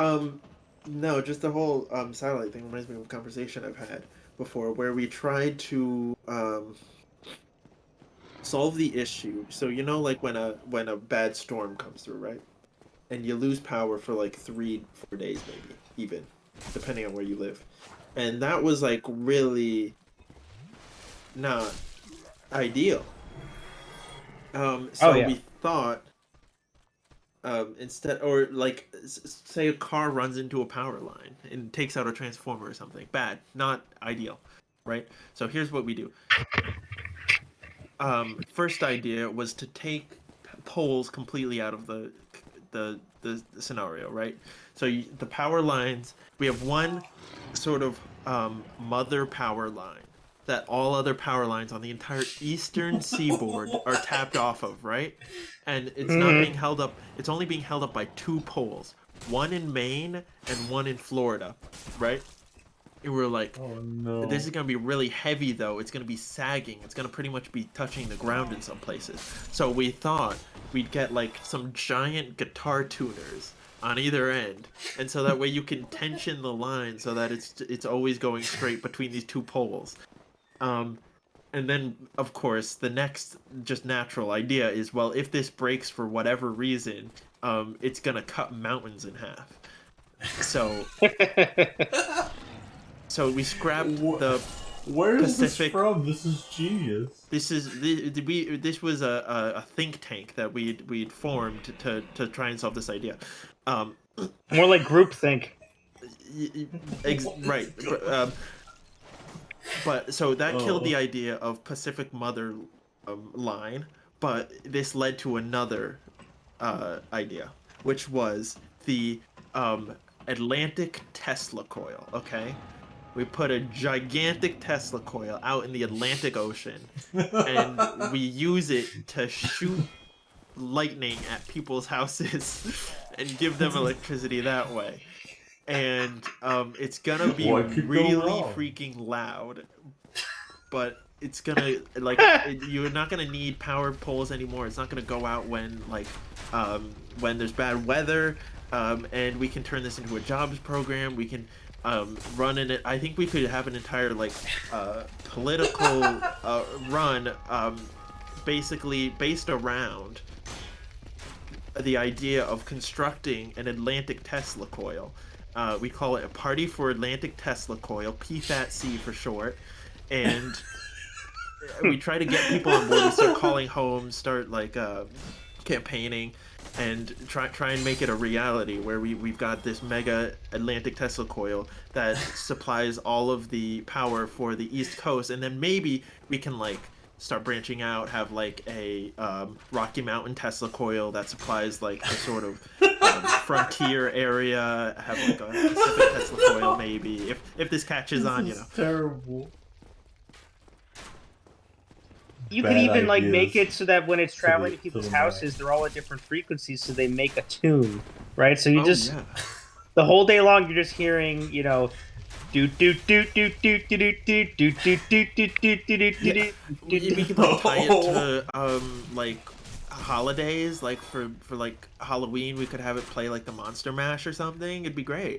Um, no, just the whole satellite thing reminds me of a conversation I've had before where we tried to solve the issue. So you know, like when a bad storm comes through, right? And you lose power for like 3, 4 days, maybe even, depending on where you live. And that was like really not ideal. Oh So yeah. we thought instead, or like say a car runs into a power line and takes out a transformer or something. Bad, not ideal, right? So here's what we do. First idea was to take poles completely out of the scenario, right? So the power lines, we have one sort of mother power line that all other power lines on the entire eastern seaboard are tapped off of, right? And it's not being Hmm. held up. It's only being held up by two poles, one in Maine and one in Florida, right? And we're like, Oh this no. is going to be really heavy though. It's going to be sagging. It's going to pretty much be touching the ground in some places. So we thought we'd get like some giant guitar tuners on either end, and so that way you can tension the line so that it's always going straight between these two poles. Um, and then of course the next just natural idea is, well, if this breaks for whatever reason, it's going to cut mountains in half. So we scrapped the Where is this Pacific. from? This is genius. This was a think tank that we'd formed to try and solve this idea. Um, More like groupthink. right. But so that killed the Oh. idea of Pacific Mother line, but this led to another idea, which was the um, Atlantic Tesla coil. Okay, we put a gigantic Tesla coil out in the Atlantic Ocean, and we use it to shoot lightning at people's houses and give them electricity that way. And it's gonna be What could go really wrong? freaking loud, but it's gonna you're not gonna need power poles anymore. It's not gonna go out when there's bad weather, and we can turn this into a jobs program. We can run in it. I think we could have an entire political run, basically based around the idea of constructing an Atlantic Tesla coil. We call it a Party for Atlantic Tesla Coil, PFATC for short, and we try to get people on board. We start calling homes, start campaigning, and try and make it a reality where we've got this mega Atlantic Tesla coil that supplies all of the power for the East Coast, and then maybe we can start branching out, have like a Rocky Mountain Tesla coil that supplies like the sort of frontier area, have like a Pacific Tesla coil maybe if this catches This on, is terrible. You could Bad even like make ideas it so that when it's traveling to to people's the houses, max. they're all at different frequencies, so they make a tune, right? So you Oh just yeah. the whole day long you're just hearing, do do do do do do do do do do do do do do Yeah, do we do. could like tie it to like holidays, like for like Halloween, we could have it play like the Monster Mash or something. It'd be great.